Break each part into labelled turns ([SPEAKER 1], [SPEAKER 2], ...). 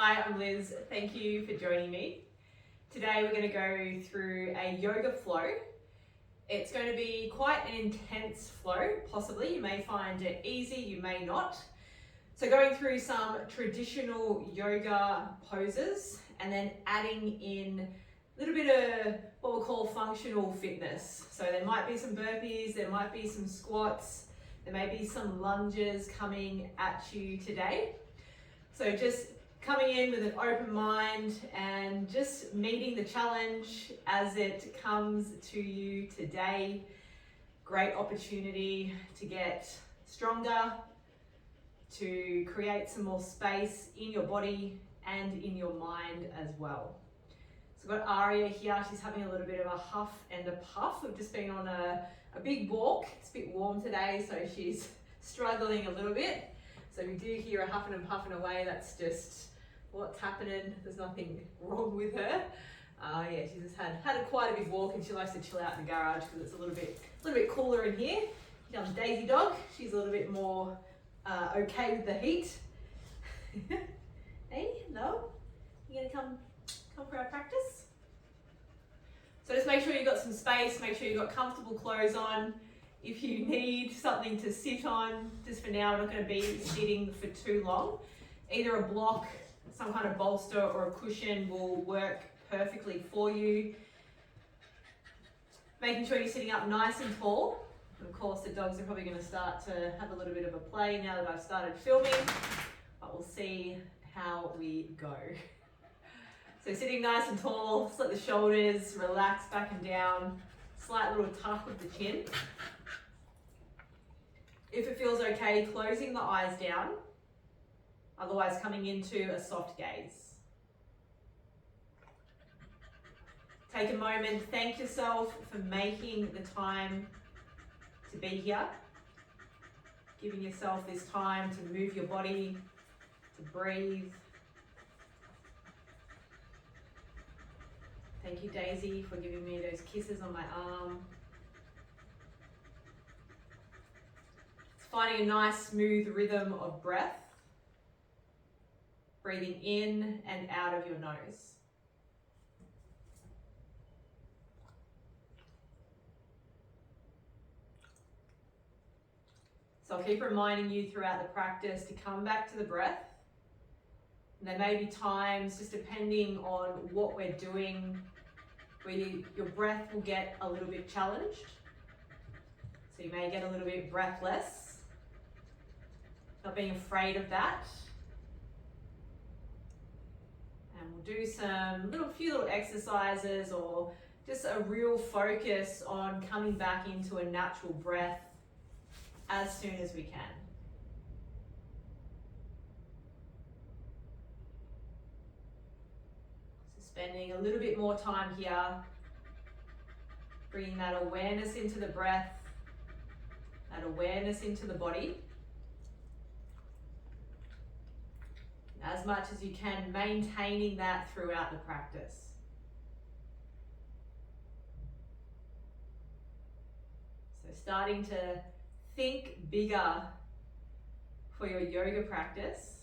[SPEAKER 1] Hi, I'm Liz. Thank you for joining me. Today we're going to go through a yoga flow. It's going to be quite an intense flow, possibly. You may find it easy, you may not. So going through some traditional yoga poses and then adding in a little bit of what we'll call functional fitness. So there might be some burpees, there might be some squats, there may be some lunges coming at you today. So just coming in with an open mind and just meeting the challenge as it comes to you today. Great opportunity to get stronger, to create some more space in your body and in your mind as well. So I've got Aria here, she's having a little bit of a huff and a puff. We've just been on a big walk. It's a bit warm today, so she's struggling a little bit. So we do hear a huffing and puffing away, that's just what's happening. There's nothing wrong with her. Yeah, she's just had quite a big walk and she likes to chill out in the garage because it's a little bit cooler in here. You know, the Daisy dog, she's a little bit more okay with the heat. Hey, hello. You gonna come for our practice? So just make sure you've got some space, make sure you've got comfortable clothes on. If you need something to sit on, just for now, we're not going to be sitting for too long. Either a block, some kind of bolster or a cushion will work perfectly for you. Making sure you're sitting up nice and tall. And of course the dogs are probably going to start to have a little bit of a play now that I've started filming, but we'll see how we go. So sitting nice and tall, just let the shoulders relax back and down, slight little tuck of the chin. If it feels okay, closing the eyes down, otherwise coming into a soft gaze. Take a moment, thank yourself for making the time to be here, giving yourself this time to move your body, to breathe. Thank you, Daisy, for giving me those kisses on my arm. Finding a nice smooth rhythm of breath, breathing in and out of your nose. So I'll keep reminding you throughout the practice to come back to the breath. And there may be times, just depending on what we're doing, where your breath will get a little bit challenged. So you may get a little bit breathless. Not being afraid of that. And we'll do some few little exercises or just a real focus on coming back into a natural breath as soon as we can. So spending a little bit more time here, bringing that awareness into the breath, that awareness into the body. As much as you can, maintaining that throughout the practice. So starting to think bigger for your yoga practice.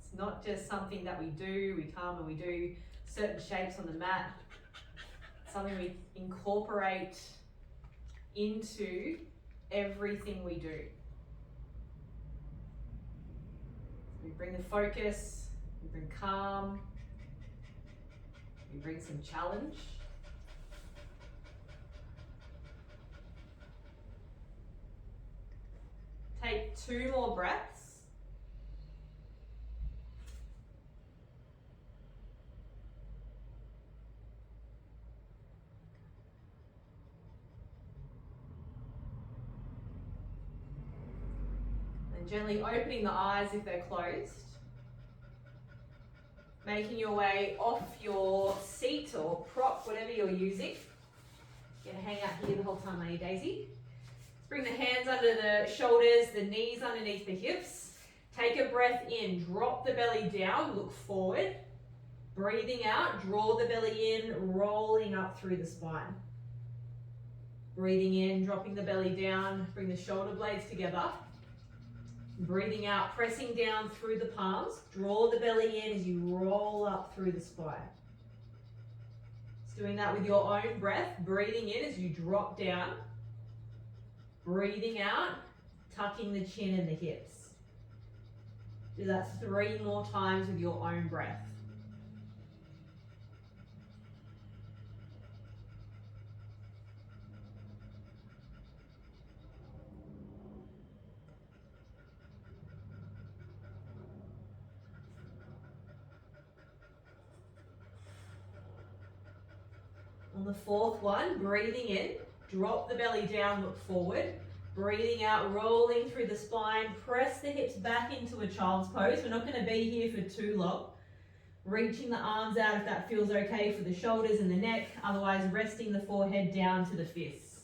[SPEAKER 1] It's not just something that we do, we come and we do certain shapes on the mat. It's something we incorporate into everything we do. We bring the focus, we bring calm, we bring some challenge. Take 2 more breaths. And gently opening the eyes if they're closed. Making your way off your seat or prop, whatever you're using. You're gonna hang out here the whole time, are you, Daisy? Bring the hands under the shoulders, the knees underneath the hips. Take a breath in, drop the belly down, look forward. Breathing out, draw the belly in, rolling up through the spine. Breathing in, dropping the belly down, bring the shoulder blades together. Breathing out, pressing down through the palms. Draw the belly in as you roll up through the spine. Just doing that with your own breath. Breathing in as you drop down. Breathing out, tucking the chin and the hips. Do that 3 more times with your own breath. On the 4th one, breathing in, drop the belly down, look forward. Breathing out, rolling through the spine, press the hips back into a child's pose. We're not going to be here for too long. Reaching the arms out if that feels okay for the shoulders and the neck, otherwise resting the forehead down to the fists.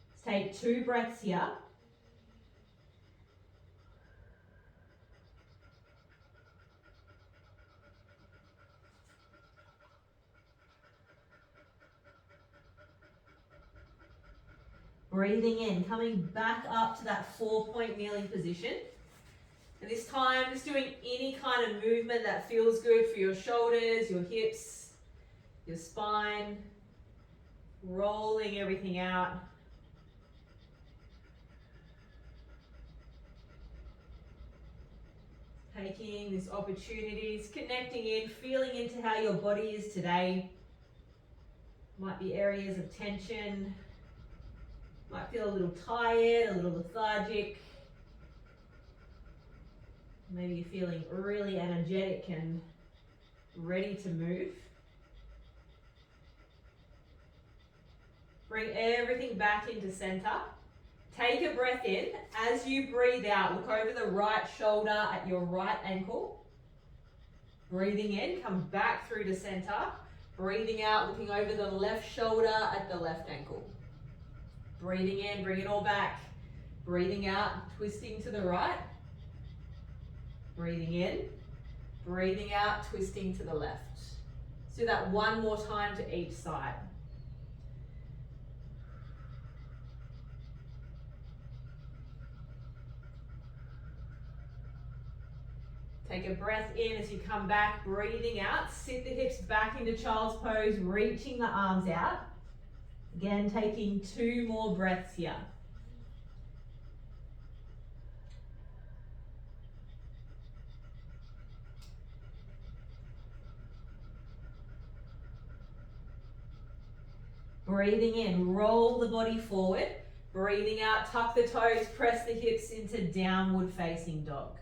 [SPEAKER 1] Let's take 2 breaths here. Breathing in, coming back up to that 4-point kneeling position. And this time, just doing any kind of movement that feels good for your shoulders, your hips, your spine. Rolling everything out. Taking this opportunity, connecting in, feeling into how your body is today. Might be areas of tension. Might feel a little tired, a little lethargic. Maybe you're feeling really energetic and ready to move. Bring everything back into center. Take a breath in. As you breathe out, look over the right shoulder at your right ankle. Breathing in, come back through to center. Breathing out, looking over the left shoulder at the left ankle. Breathing in, bring it all back. Breathing out, twisting to the right. Breathing in, breathing out, twisting to the left. Let's do that 1 more time to each side. Take a breath in as you come back, breathing out. Sit the hips back into child's pose, reaching the arms out. Again, taking 2 more breaths here. Breathing in, roll the body forward. Breathing out, tuck the toes, press the hips into downward facing dog.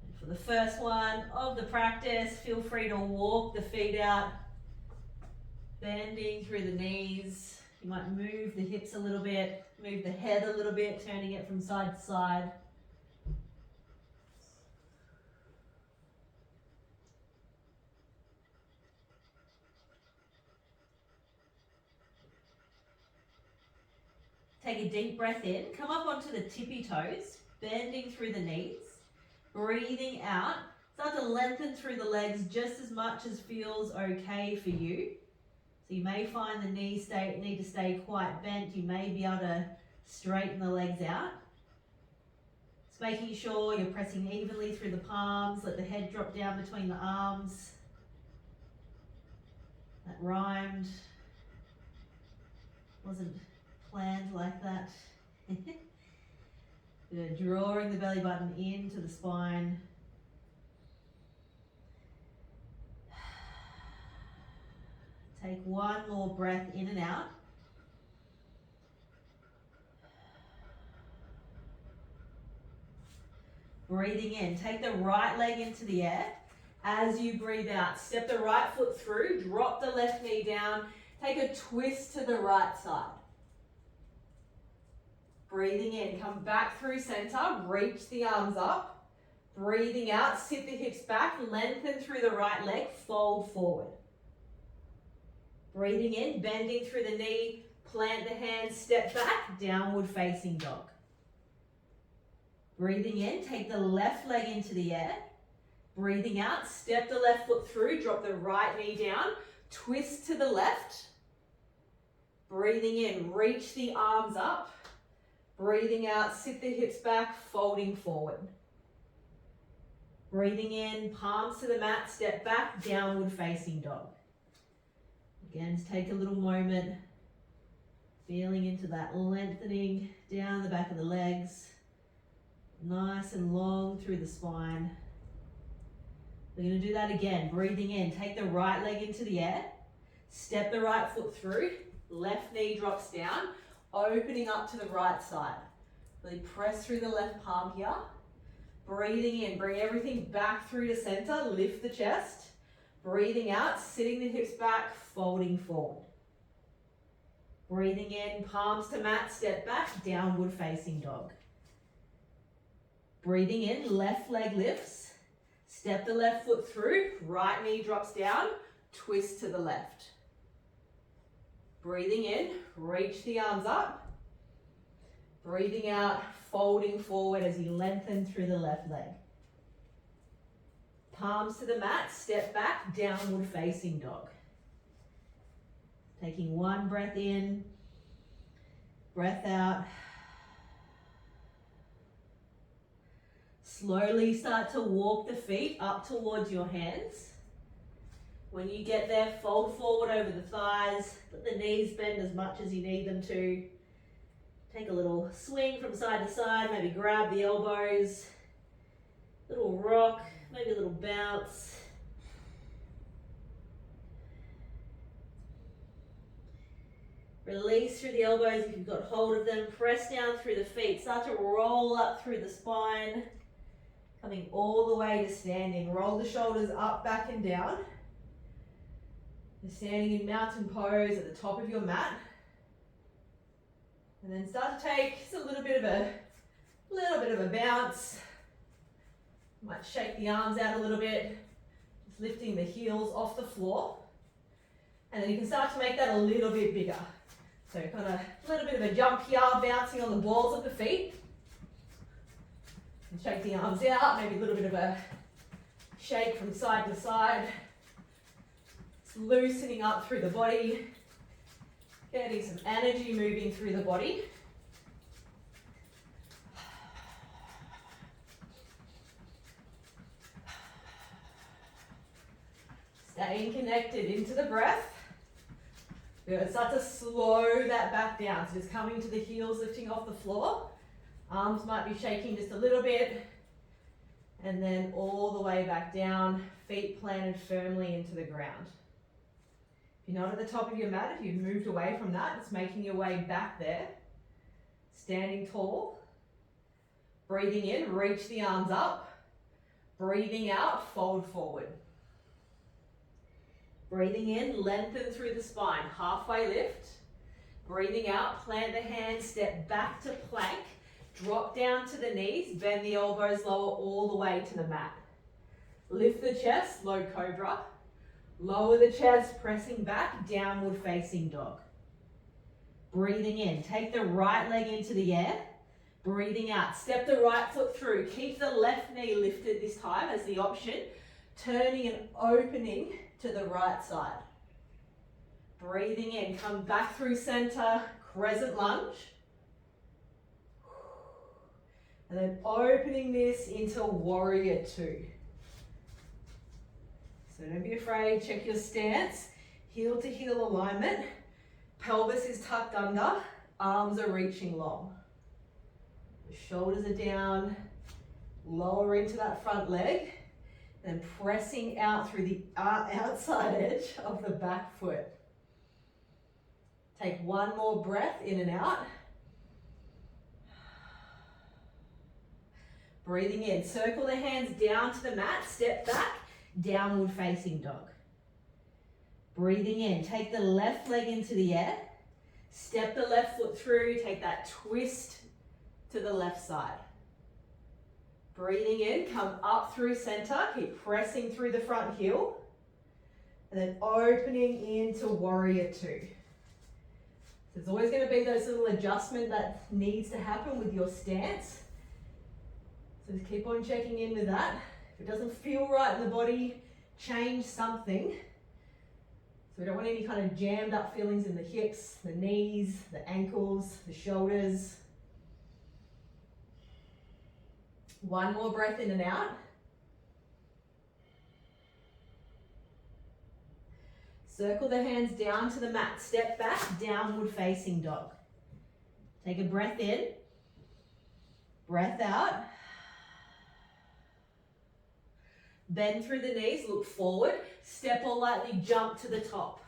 [SPEAKER 1] And for the first one of the practice, feel free to walk the feet out, bending through the knees. You might move the hips a little bit, move the head a little bit, turning it from side to side. Take a deep breath in, come up onto the tippy toes, bending through the knees. Breathing out, start to lengthen through the legs just as much as feels okay for you. So you may find the knees need to stay quite bent. You may be able to straighten the legs out. Just making sure you're pressing evenly through the palms, let the head drop down between the arms. That rhymed. Wasn't planned like that. Drawing the belly button into the spine. Take 1 more breath in and out. Breathing in, take the right leg into the air. As you breathe out, step the right foot through, drop the left knee down, take a twist to the right side. Breathing in, come back through center, reach the arms up. Breathing out, sit the hips back, lengthen through the right leg, fold forward. Breathing in, bending through the knee, plant the hands, step back, downward facing dog. Breathing in, take the left leg into the air. Breathing out, step the left foot through, drop the right knee down, twist to the left. Breathing in, reach the arms up. Breathing out, sit the hips back, folding forward. Breathing in, palms to the mat, step back, downward facing dog. Again, just take a little moment, feeling into that lengthening down the back of the legs, nice and long through the spine. We're going to do that again, breathing in, take the right leg into the air, step the right foot through, left knee drops down, opening up to the right side. Really press through the left palm here. Breathing in, bring everything back through to center, lift the chest. Breathing out, sitting the hips back, folding forward. Breathing in, palms to mat, step back, downward facing dog. Breathing in, left leg lifts. Step the left foot through, right knee drops down, twist to the left. Breathing in, reach the arms up. Breathing out, folding forward as you lengthen through the left leg. Palms to the mat, step back, downward facing dog. Taking one breath in, breath out. Slowly start to walk the feet up towards your hands. When you get there, fold forward over the thighs, let the knees bend as much as you need them to. Take a little swing from side to side, maybe grab the elbows, little rock, maybe a little bounce. Release through the elbows if you've got hold of them, press down through the feet, start to roll up through the spine, coming all the way to standing. Roll the shoulders up, back and down. You're standing in mountain pose at the top of your mat. And then start to take just a little bit of a bounce. Might shake the arms out a little bit, just lifting the heels off the floor. And then you can start to make that a little bit bigger. So kind of a little bit of a jump here, bouncing on the balls of the feet. And shake the arms out, maybe a little bit of a shake from side to side. Just loosening up through the body. Getting some energy moving through the body. Staying connected into the breath. Good. Start to slow that back down. So just coming to the heels, lifting off the floor. Arms might be shaking just a little bit. And then all the way back down, feet planted firmly into the ground. If you're not at the top of your mat, if you've moved away from that, it's making your way back there. Standing tall. Breathing in, reach the arms up. Breathing out, fold forward. Breathing in, lengthen through the spine, halfway lift. Breathing out, plant the hands, step back to plank. Drop down to the knees, bend the elbows lower all the way to the mat. Lift the chest, low cobra. Lower the chest, pressing back, downward facing dog. Breathing in, take the right leg into the air. Breathing out, step the right foot through. Keep the left knee lifted this time as the option. Turning and opening to the right side. Breathing in, come back through center, crescent lunge. And then opening this into warrior two. So don't be afraid, check your stance, heel to heel alignment, pelvis is tucked under, arms are reaching long. The shoulders are down, lower into that front leg, then pressing out through the outside edge of the back foot. Take one more breath in and out. Breathing in, circle the hands down to the mat, step back, downward facing dog. Breathing in, take the left leg into the air, step the left foot through, take that twist to the left side. Breathing in, come up through center, keep pressing through the front heel, and then opening into warrior two. So there's always going to be those little adjustment that needs to happen with your stance. So just keep on checking in with that. If it doesn't feel right in the body, change something. So we don't want any kind of jammed up feelings in the hips, the knees, the ankles, the shoulders. One more breath in and out. Circle the hands down to the mat. Step back, downward facing dog. Take a breath in, breath out. Bend through the knees, look forward. Step or lightly jump to the top.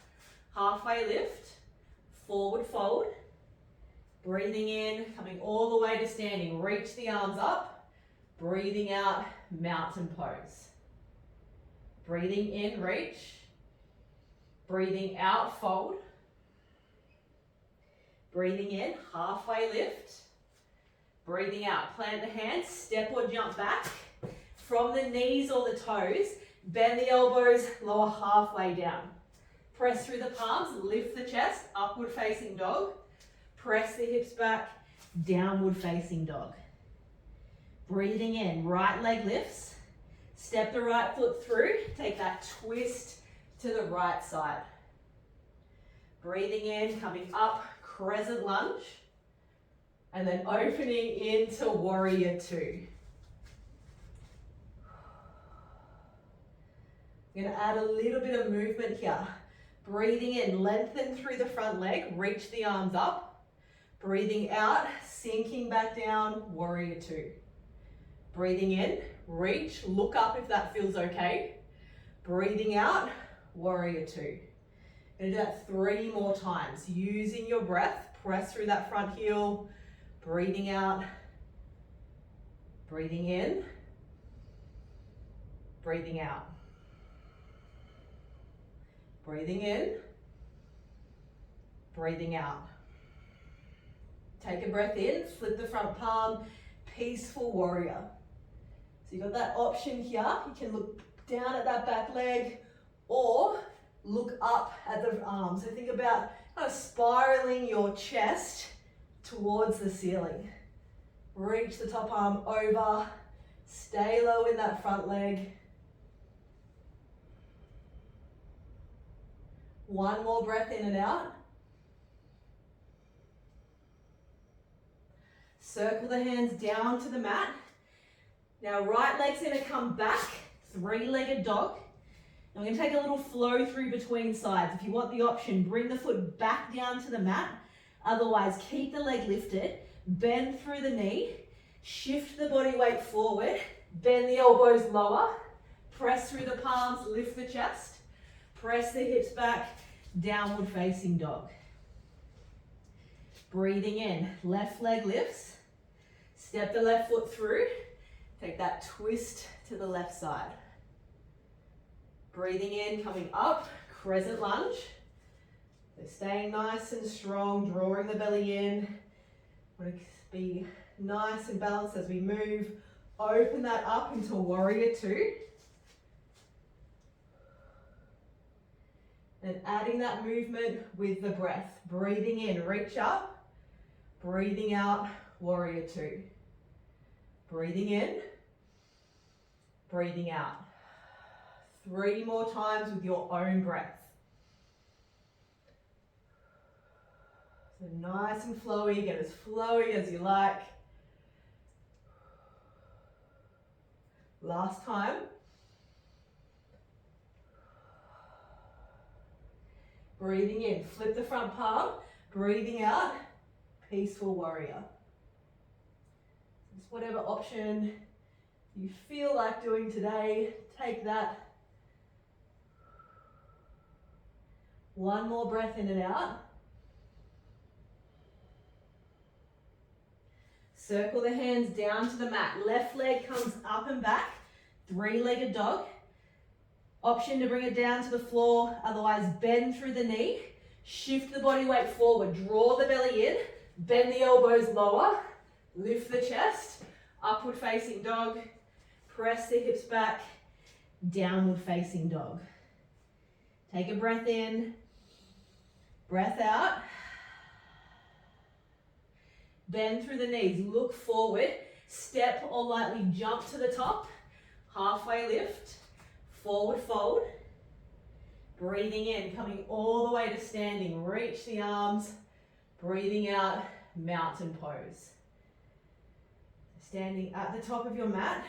[SPEAKER 1] Halfway lift, forward fold. Breathing in, coming all the way to standing. Reach the arms up. Breathing out, mountain pose. Breathing in, reach. Breathing out, fold. Breathing in, halfway lift. Breathing out, plant the hands, step or jump back. From the knees or the toes, bend the elbows, lower halfway down. Press through the palms, lift the chest, upward facing dog. Press the hips back, downward facing dog. Breathing in, right leg lifts. Step the right foot through, take that twist to the right side. Breathing in, coming up, crescent lunge. And then opening into warrior two. I'm going to add a little bit of movement here. Breathing in, lengthen through the front leg, reach the arms up. Breathing out, sinking back down, warrior two. Breathing in, reach, look up if that feels okay. Breathing out, warrior two. Going to do that 3 more times. Using your breath, press through that front heel. Breathing out, breathing in, breathing out. Breathing in, breathing out. Take a breath in, flip the front palm, peaceful warrior. So you've got that option here. You can look down at that back leg or look up at the arms. So think about kind of spiraling your chest towards the ceiling. Reach the top arm over, stay low in that front leg. One more breath in and out. Circle the hands down to the mat. Now right leg's going to come back, 3-legged dog. Now we're going to take a little flow through between sides. If you want the option, bring the foot back down to the mat. Otherwise, keep the leg lifted, bend through the knee, shift the body weight forward, bend the elbows lower, press through the palms, lift the chest, press the hips back, downward facing dog. Breathing in, left leg lifts, step the left foot through, take that twist to the left side. Breathing in, coming up, crescent lunge. So staying nice and strong, drawing the belly in. Want to be nice and balanced as we move. Open that up into warrior two. And adding that movement with the breath. Breathing in, reach up. Breathing out, warrior two. Breathing in, breathing out. 3 more times with your own breath. So nice and flowy, get as flowy as you like. Last time. Breathing in, flip the front palm. Breathing out, peaceful warrior. Just whatever option you feel like doing today, take that. 1 more breath in and out. Circle the hands down to the mat. Left leg comes up and back. 3-legged dog. Option to bring it down to the floor. Otherwise, bend through the knee. Shift the body weight forward. Draw the belly in. Bend the elbows lower. Lift the chest. Upward facing dog. Press the hips back. Downward facing dog. Take a breath in. Breath out. Bend through the knees, look forward, step or lightly jump to the top, halfway lift, forward fold, breathing in, coming all the way to standing, reach the arms, breathing out, mountain pose. Standing at the top of your mat.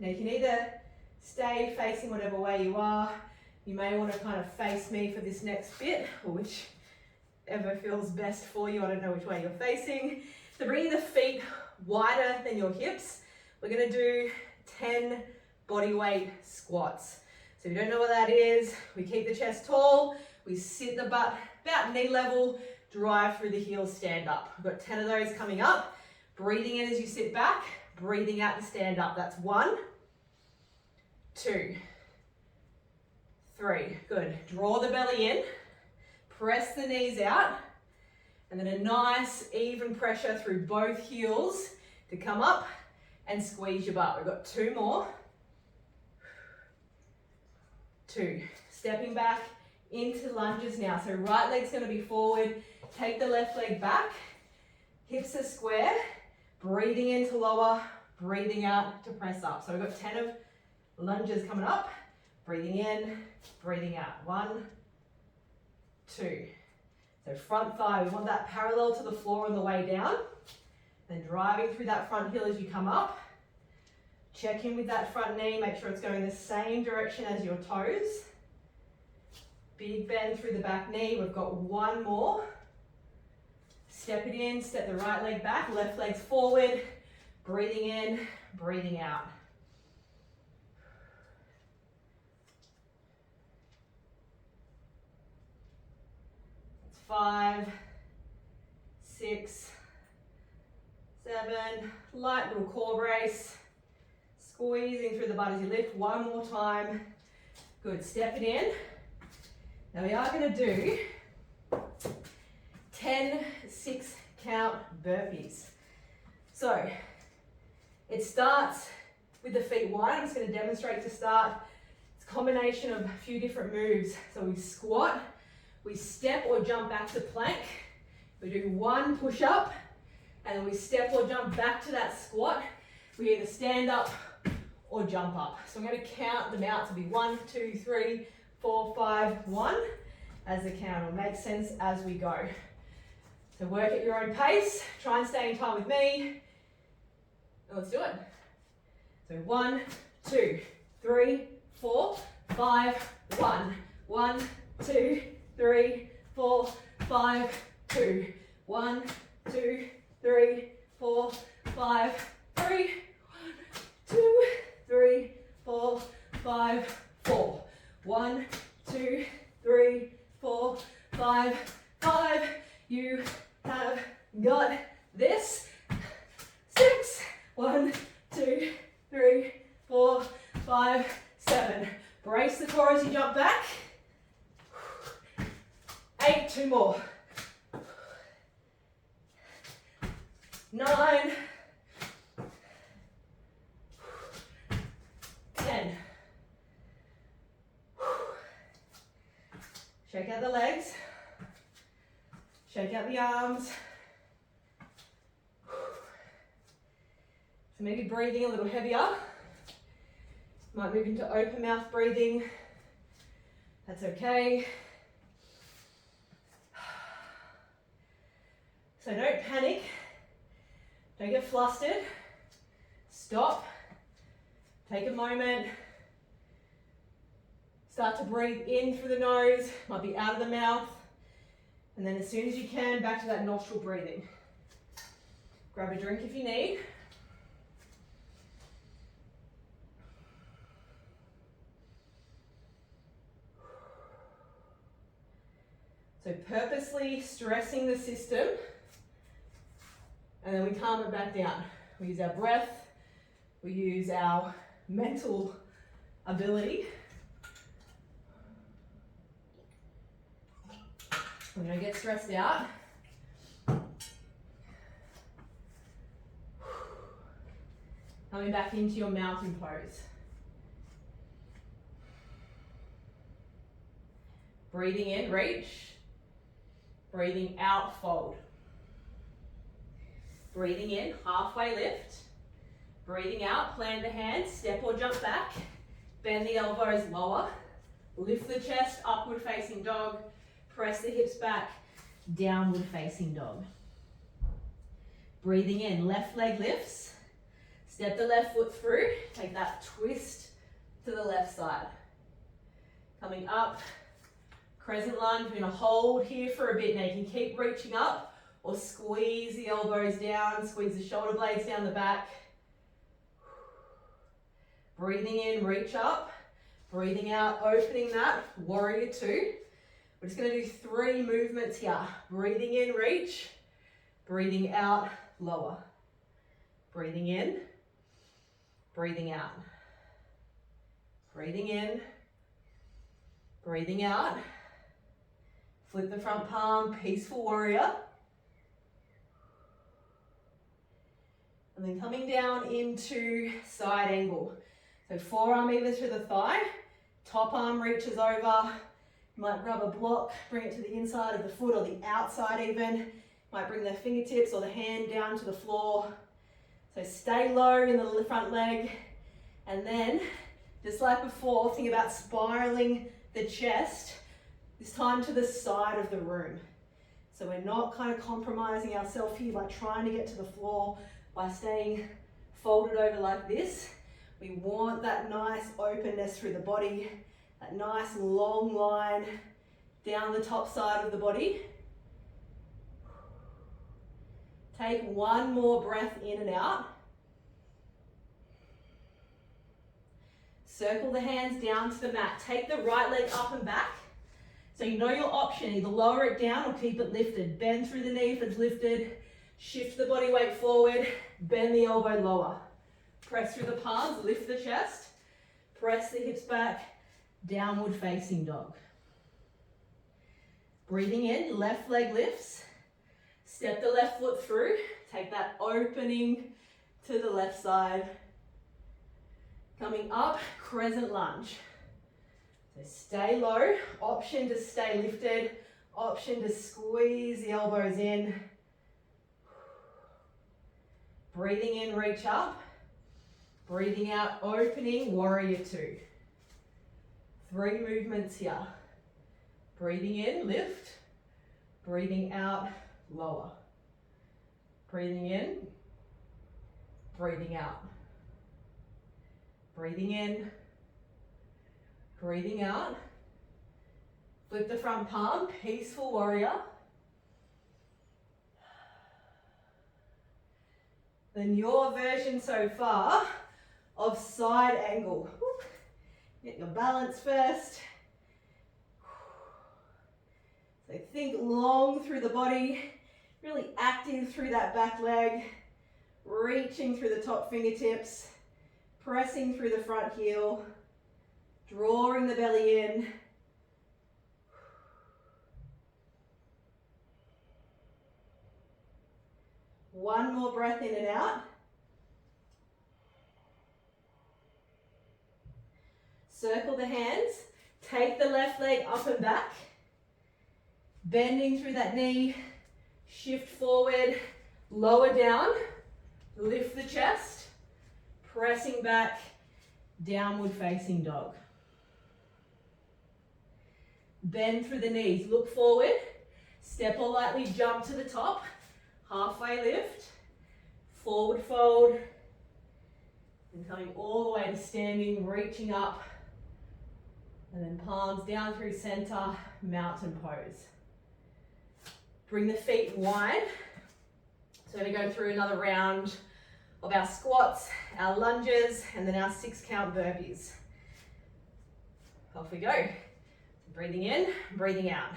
[SPEAKER 1] Now you can either stay facing whatever way you are. You may want to kind of face me for this next bit, or whichever feels best for you. I don't know which way you're facing. So bringing the feet wider than your hips, we're going to do 10 body weight squats. So if you don't know what that is, we keep the chest tall, we sit the butt about knee level, drive through the heels, stand up. We've got 10 of those coming up. Breathing in as you sit back, breathing out to stand up. That's 1, 2, 3. Good. Draw the belly in, press the knees out, and then a nice even pressure through both heels to come up and squeeze your butt. We've got 2 more. 2. Stepping back into lunges now. So right leg's going to be forward. Take the left leg back. Hips are square. Breathing in to lower. Breathing out to press up. So we've got 10 of lunges coming up. Breathing in, breathing out. 1, 2. So front thigh, we want that parallel to the floor on the way down. Then driving through that front heel as you come up. Check in with that front knee, make sure it's going the same direction as your toes. Big bend through the back knee. We've got 1 more. Step it in, step the right leg back, left leg's forward. Breathing in, breathing out. That's 5, 6, 7. Light little core brace. Squeezing through the butt as you lift. 1 more time. Good. Step it in. Now we are going to do 10 6-count burpees. So it starts with the feet wide. I'm just going to demonstrate to start. It's a combination of a few different moves. So we squat, we step or jump back to plank. We do 1 push-up, and then we step or jump back to that squat. We either stand up or jump up. So I'm going to count them out to be 1, 2, 3, 4, 5, 1 as the count. It'll make sense as we go. So work at your own pace. Try and stay in time with me. And let's do it. So 1, 2, 3, 4, 5, 1. 1, 2, 3, 4, 5, 2. 1, 2, 3, 4, 5, 3. 1, 2, 3, 4, 5, 4. 1, 2, 3, 4, 5, 5. You have got this. 6. 1, 2, 3, 4, 5, 7. Brace the core as you jump back. 8. 2 more. 9. 10. Shake out the legs. Shake out the arms. So maybe breathing a little heavier. Might move into open mouth breathing. That's okay. So don't panic. Don't get flustered. Stop. Take a moment. Start to breathe in through the nose. Might be out of the mouth. And then as soon as you can, back to that nostril breathing. Grab a drink if you need. So purposely stressing the system, and then we calm it back down. We use our breath, we use our mental ability. When I get stressed out, coming back into your mountain pose. Breathing in, reach. Breathing out, fold. Breathing in, halfway lift. Breathing out, plant the hands, step or jump back. Bend the elbows lower. Lift the chest, upward facing dog. Press the hips back, downward facing dog. Breathing in, left leg lifts. Step the left foot through, take that twist to the left side. Coming up, crescent lunge. We're going to hold here for a bit. Now you can keep reaching up or squeeze the elbows down, squeeze the shoulder blades down the back. Breathing in, reach up. Breathing out, opening that, warrior two. We're just going to do 3 movements here. Breathing in, reach. Breathing out, lower. Breathing in, breathing out. Breathing in, breathing out. Flip the front palm, peaceful warrior. And then coming down into side angle. So forearm either to the thigh, top arm reaches over. You might grab a block, bring it to the inside of the foot or the outside even. Might bring the fingertips or the hand down to the floor. So stay low in the front leg. And then, just like before, think about spiraling the chest, this time to the side of the room. So we're not kind of compromising ourselves here by trying to get to the floor by staying folded over like this. We want that nice openness through the body, that nice long line down the top side of the body. Take one more breath in and out. Circle the hands down to the mat. Take the right leg up and back. So you know your option, either lower it down or keep it lifted. Bend through the knee if it's lifted. Shift the body weight forward. Bend the elbow lower. Press through the palms, lift the chest. Press the hips back. Downward facing dog. Breathing in, left leg lifts. Step the left foot through. Take that opening to the left side. Coming up, crescent lunge. So stay low, option to stay lifted, option to squeeze the elbows in. Breathing in, reach up. Breathing out, opening, warrior two. 3 movements here. Breathing in, lift. Breathing out, lower. Breathing in, breathing out. Breathing in, breathing out. Flip the front palm, peaceful warrior. Then your version so far of side angle. Get your balance first. So think long through the body, really active through that back leg, reaching through the top fingertips, pressing through the front heel, drawing the belly in. One more breath in and out. Circle the hands, take the left leg up and back, bending through that knee, shift forward, lower down, lift the chest, pressing back, downward facing dog. Bend through the knees, look forward, step or lightly jump to the top, halfway lift, forward fold, and coming all the way to standing, reaching up, and then palms down through center, mountain pose. Bring the feet wide. So we're going to go through another round of our squats, our lunges, and then our 6 count burpees. Off we go. Breathing in, breathing out.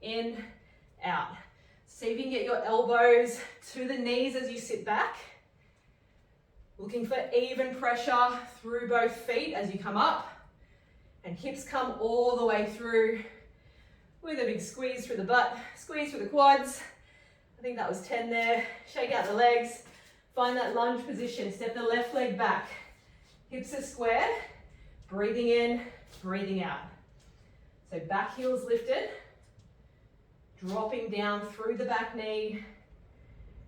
[SPEAKER 1] In, out. See if you can get your elbows to the knees as you sit back. Looking for even pressure through both feet as you come up. And hips come all the way through with a big squeeze through the butt, squeeze through the quads. I think that was 10 there. Shake out the legs. Find that lunge position. Step the left leg back. Hips are square. Breathing in, breathing out. So back heel's lifted. Dropping down through the back knee.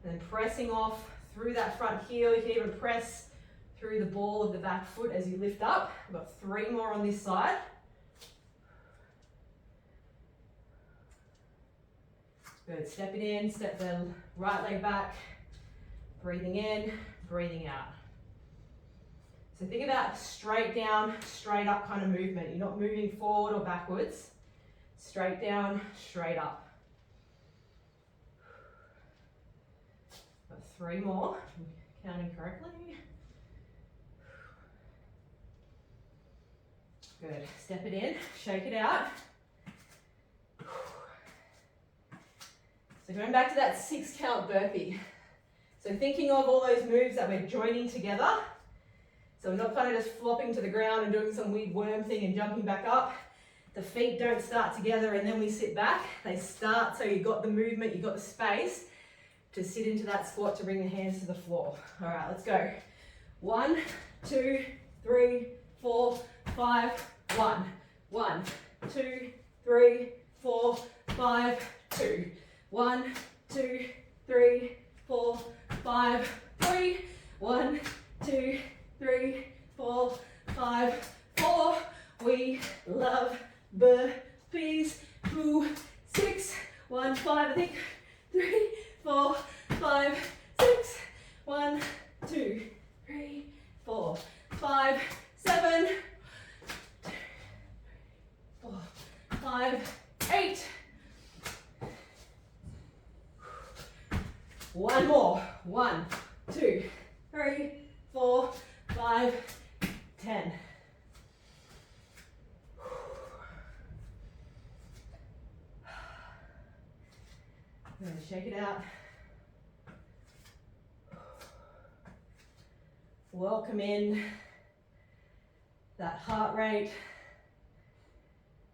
[SPEAKER 1] And then pressing off through that front heel. You can even press through the ball of the back foot as you lift up. We've got 3 more on this side. Good, step it in, step the right leg back. Breathing in, breathing out. So think about straight down, straight up kind of movement. You're not moving forward or backwards. Straight down, straight up. Got 3 more, counting correctly. Good, step it in, shake it out. So going back to that 6 count burpee. So thinking of all those moves that we're joining together. So we're not kind of just flopping to the ground and doing some weird worm thing and jumping back up. The feet don't start together and then we sit back. They start, so you've got the movement, you've got the space to sit into that squat to bring the hands to the floor. All right, let's go. 1, 2, 3, 4, 5, 1. 1, 2, 3, 4, 5, 2. 1, 2, 3, 4, 5, 3. 1, 2, 3, 4, 5, 4. We love burpees. 2, 6, 1, 5, I think. 3, 4, 5, 6. 1, 2, 3, 4, 5, 7. 4, 5, 8. One more. 1, 2, 3, 4, 5, 10. I'm going to shake it out. Welcome in that heart rate,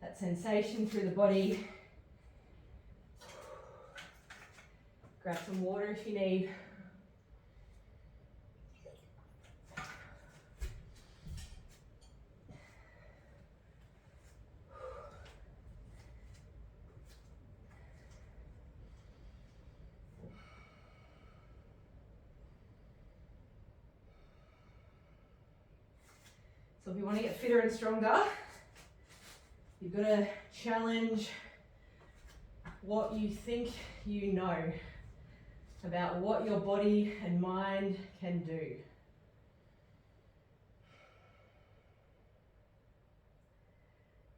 [SPEAKER 1] that sensation through the body. Grab some water if you need. So if you want to get fitter and stronger, you've got to challenge what you think you know about what your body and mind can do.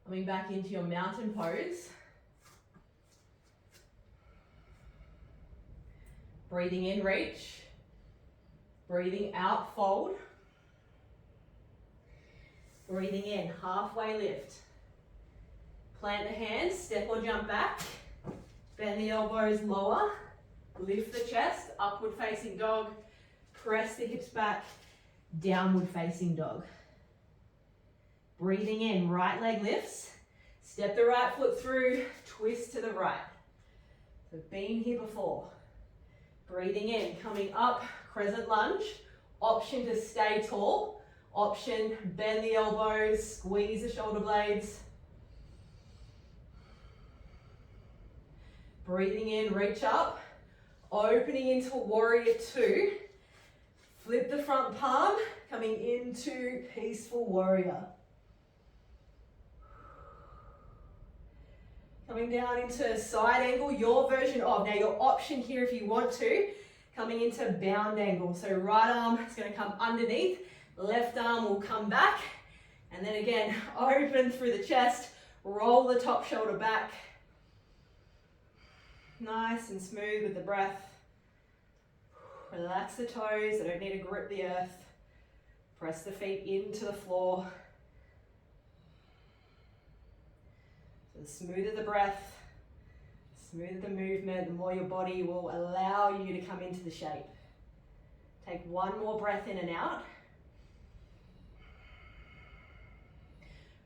[SPEAKER 1] Coming back into your mountain pose. Breathing in, reach. Breathing out, fold. Breathing in, halfway lift. Plant the hands, step or jump back. Bend the elbows lower. Lift the chest, upward facing dog. Press the hips back, downward facing dog. Breathing in, right leg lifts. Step the right foot through, twist to the right. So been here before. Breathing in, coming up, crescent lunge. Option to stay tall. Option, bend the elbows, squeeze the shoulder blades. Breathing in, reach up. Opening into warrior 2. Flip the front palm, coming into peaceful warrior. Coming down into side angle, your version of. Now your option here if you want to, coming into bound angle. So right arm is going to come underneath, left arm will come back, and then again, open through the chest, roll the top shoulder back. Nice and smooth with the breath. Relax the toes, they don't need to grip the earth. Press the feet into the floor. So the smoother the breath, smoother the movement, the more your body will allow you to come into the shape. Take one more breath in and out.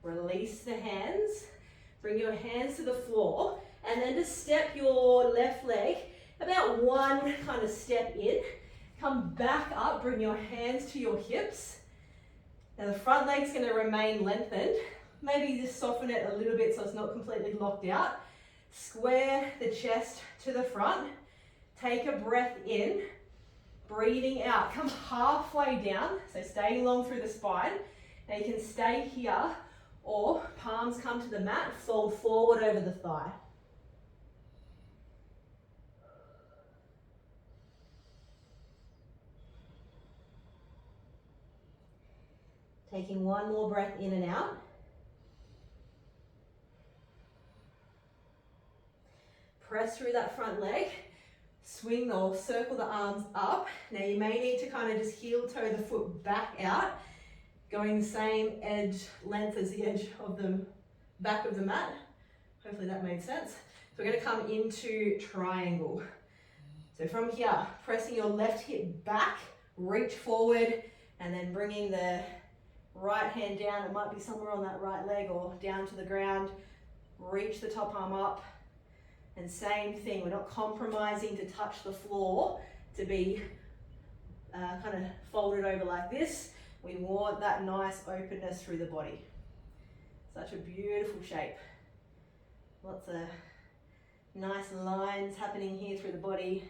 [SPEAKER 1] Release the hands. Bring your hands to the floor and then just step your left leg about one kind of step in. Come back up, bring your hands to your hips. Now the front leg's going to remain lengthened. Maybe just soften it a little bit so it's not completely locked out. Square the chest to the front. Take a breath in. Breathing out. Come halfway down. So staying long through the spine. Now you can stay here or palms come to the mat. Fold forward over the thigh. Taking one more breath in and out. Press through that front leg. Swing or circle the arms up. Now you may need to kind of just heel toe the foot back out, going the same edge length as the edge of the back of the mat. Hopefully that made sense. So we're going to come into triangle. So from here, pressing your left hip back, reach forward, and then bringing the right hand down. It might be somewhere on that right leg or down to the ground. Reach the top arm up. And same thing, we're not compromising to touch the floor to be kind of folded over like this. We want that nice openness through the body. Such a beautiful shape. Lots of nice lines happening here through the body.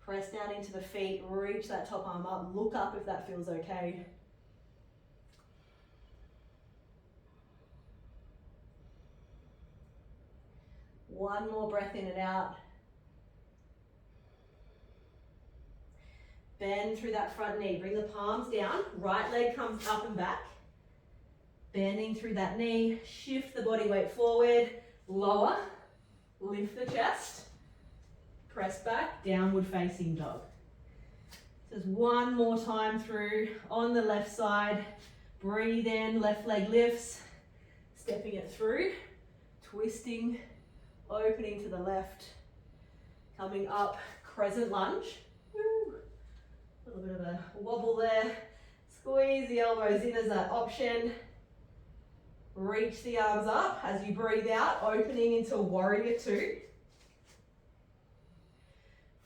[SPEAKER 1] Press down into the feet, reach that top arm up, look up if that feels okay. One more breath in and out. Bend through that front knee, bring the palms down, right leg comes up and back. Bending through that knee, shift the body weight forward, lower, lift the chest, press back, downward facing dog. Just one more time through on the left side. Breathe in, left leg lifts, stepping it through, twisting, opening to the left, coming up, crescent lunge. Woo. A little bit of a wobble there. Squeeze the elbows in as that option. Reach the arms up as you breathe out, opening into warrior two.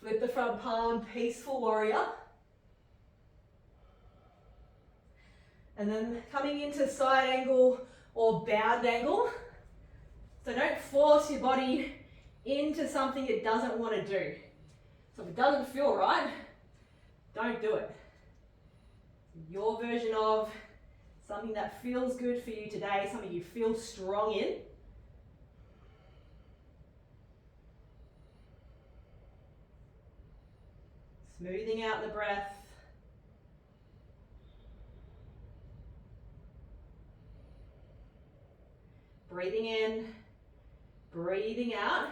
[SPEAKER 1] Flip the front palm, peaceful warrior. And then coming into side angle or bound angle. So don't force your body into something it doesn't want to do. So if it doesn't feel right, don't do it. Your version of something that feels good for you today, something you feel strong in. Smoothing out the breath. Breathing in, breathing out.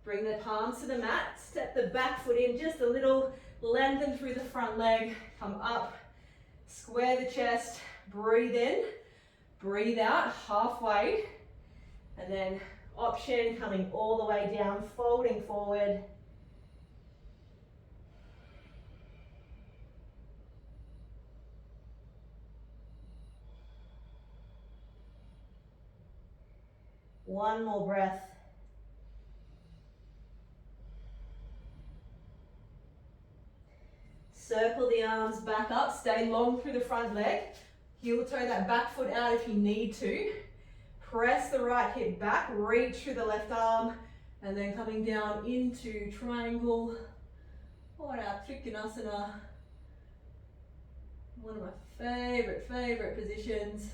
[SPEAKER 1] Bring the palms to the mat, step the back foot in just a little, lengthen through the front leg, come up, square the chest, breathe in, breathe out halfway, and then option coming all the way down, folding forward. One more breath. Circle the arms back up, stay long through the front leg. Heel toe that back foot out if you need to. Press the right hip back, reach through the left arm, and then coming down into triangle or our Trikonasana. One of my favorite positions.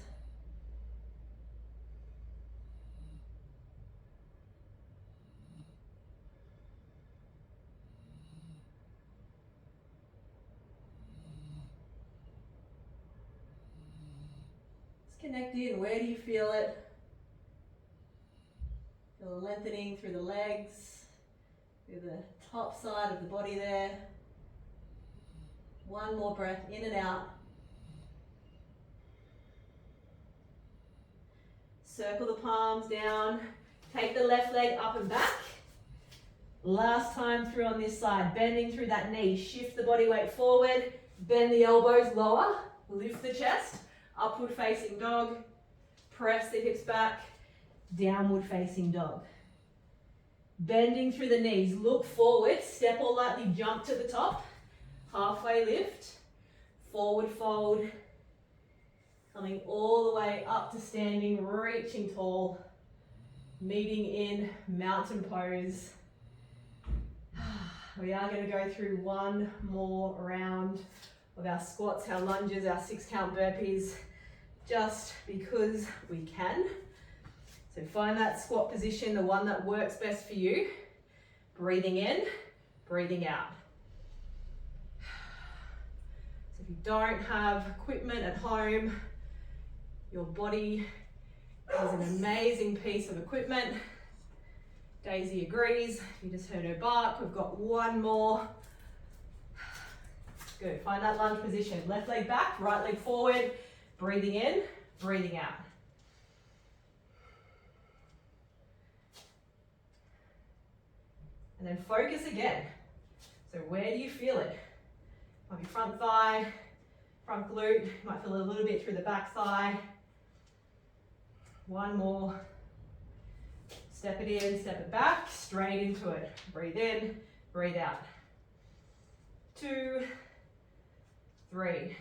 [SPEAKER 1] Connect in, where do you feel it? Feel lengthening through the legs, through the top side of the body there. One more breath in and out. Circle the palms down, take the left leg up and back. Last time through on this side, bending through that knee, shift the body weight forward, bend the elbows lower, lift the chest. Upward facing dog, press the hips back, downward facing dog. Bending through the knees, look forward, step or lightly jump to the top, halfway lift, forward fold, coming all the way up to standing, reaching tall, meeting in mountain pose. We are going to go through one more round of our squats, our lunges, our 6-count burpees, just because we can. So find that squat position, the one that works best for you. Breathing in, breathing out. So if you don't have equipment at home, Your body is an amazing piece of equipment. Daisy agrees. You just heard her bark. We've got one more. Good. Find that lunge position. Left leg back, right leg forward. Breathing in, breathing out. And then focus again. So where do you feel it? Might be front thigh, front glute. You might feel it a little bit through the back thigh. One more. Step it in, step it back, straight into it. Breathe in, breathe out. 2, 3,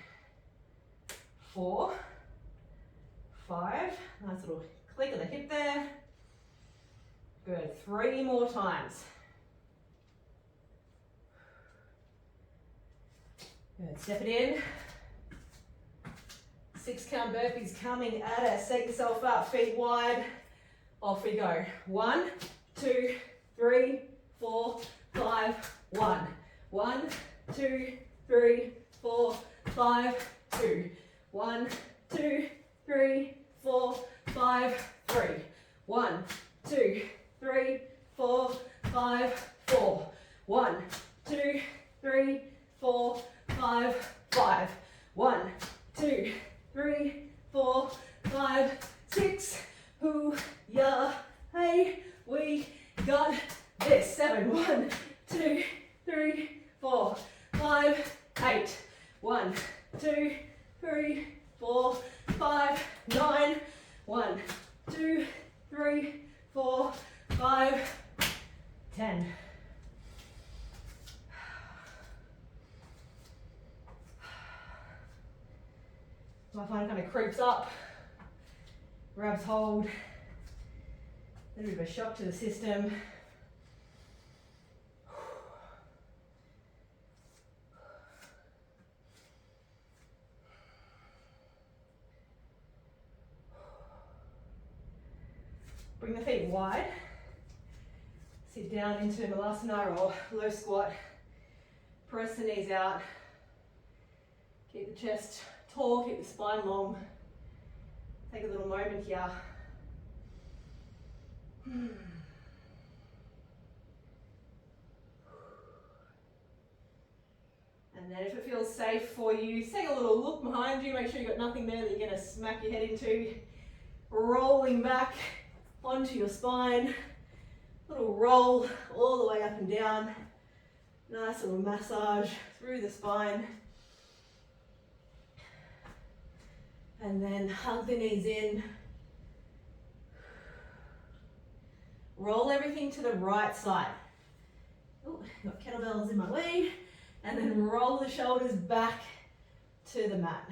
[SPEAKER 1] 4, 5. Nice little click of the hip there. Good. 3 more times. Good. Step it in. 6 count burpees coming at us. Set yourself up, feet wide. Off we go. 1, 2, 3, 4, 5, 1. 1, 2, 3, 4, 5, 2. 1, 2, 3, 4, 5, 3. 1, 2, 3, 4, 5, 4. 1, 2, 3, 4, 5, 5. 1, 2, 3, 4, 5, 6. Who ya? Hey, we got this. 7. 1, 2, 3, 4, 5, 8. 1, 2, 3, 4, 5, 9. 1, 2, 3, 4, 5, 10. My find kind of creeps up, grabs hold, a little bit of a shock to the system. Bring the feet wide, sit down into Malasana or low squat, press the knees out, keep the chest tall, keep the spine long. Take a little moment here. And then if it feels safe for you, take a little look behind you, make sure you've got nothing there that you're going to smack your head into. Rolling back onto your spine. Little roll all the way up and down. Nice little massage through the spine. And then hug the knees in. Roll everything to the right side. Oh, got kettlebells in my way. And then roll the shoulders back to the mat.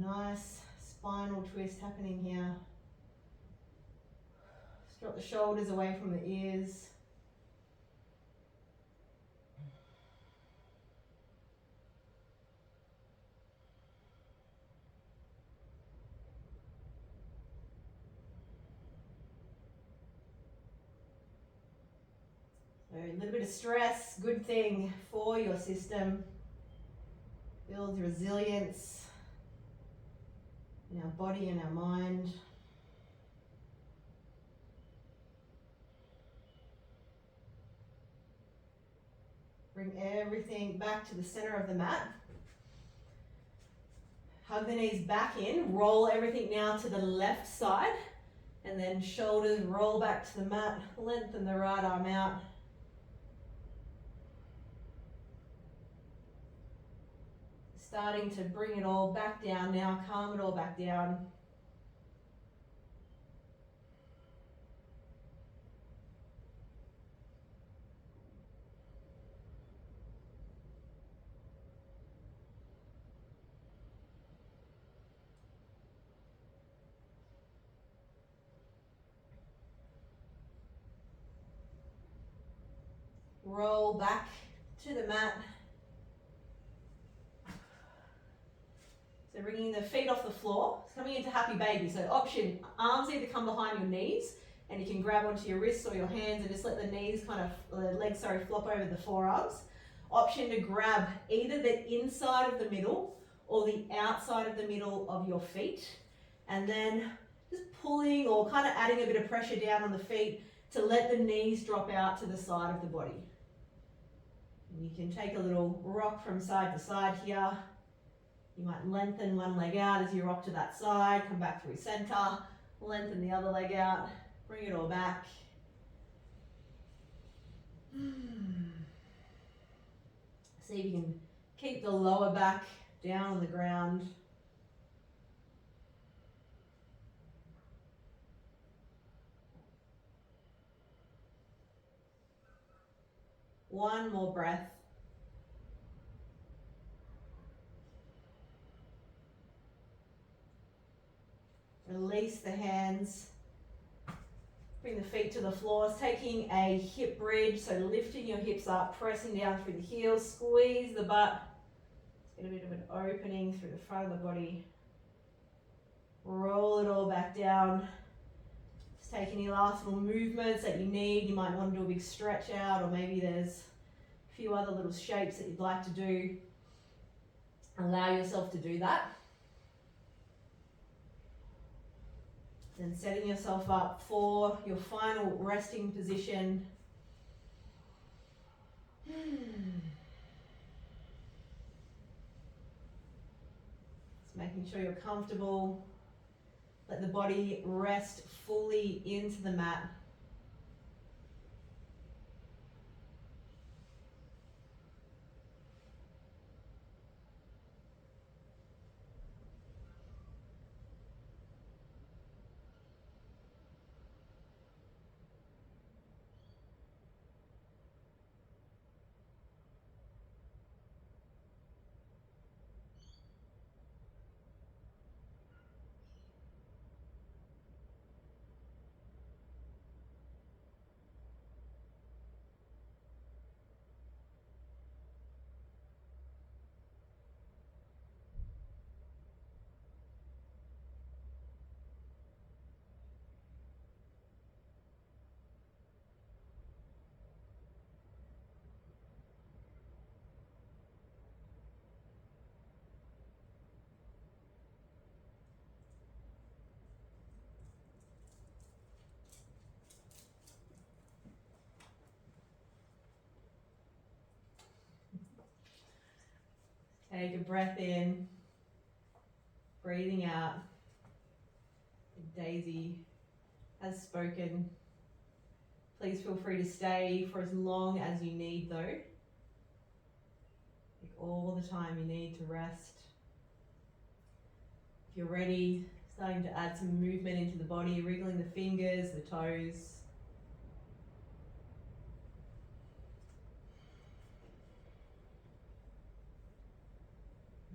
[SPEAKER 1] Nice spinal twist happening here. Just drop the shoulders away from the ears. So a little bit of stress, good thing for your system. Builds resilience in our body and our mind. Bring everything back to the center of the mat. Hug the knees back in, roll everything now to the left side, and then shoulders roll back to the mat, lengthen the right arm out. Starting to bring it all back down now, calm it all back down. Roll back to the mat. So bringing the feet off the floor, coming into happy baby. So option, arms either come behind your knees and you can grab onto your wrists or your hands and just let the knees the legs flop over the forearms. option to grab either the inside of the middle or the outside of the middle of your feet, and then just pulling or kind of adding a bit of pressure down on the feet to let the knees drop out to the side of the body. And you can take a little rock from side to side here. You might lengthen one leg out as you rock to that side, come back through center, lengthen the other leg out, bring it all back. See if you can keep the lower back down on the ground. One more breath. Release the hands. Bring the feet to the floor. It's taking a hip bridge, so lifting your hips up, pressing down through the heels, squeeze the butt. Get a bit of an opening through the front of the body. Roll it all back down. Just take any last little movements that you need. You might want to do a big stretch out, or maybe there's a few other little shapes that you'd like to do. Allow yourself to do that. Then setting yourself up for your final resting position. Just making sure you're comfortable. Let the body rest fully into the mat. Take a breath in, breathing out. Daisy has spoken. Please feel free to stay for as long as you need though. Take all the time you need to rest. If you're ready, starting to add some movement into the body, wriggling the fingers, the toes.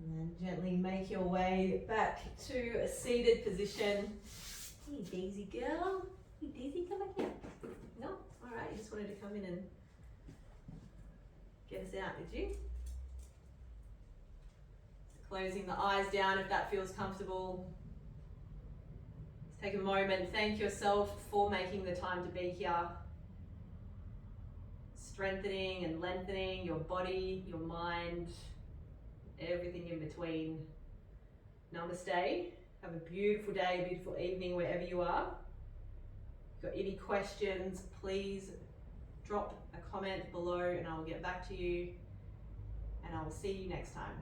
[SPEAKER 1] And then gently make your way back to a seated position. Hey Daisy girl, hey Daisy, come back here. No? Alright, you just wanted to come in and get us out, did you? Closing the eyes down if that feels comfortable. Just take a moment, thank yourself for making the time to be here. Strengthening and lengthening your body, your mind, everything in between. Namaste. Have a beautiful day, a beautiful evening wherever you are. If you've got any questions, please drop a comment below and I will get back to you. And I will see you next time.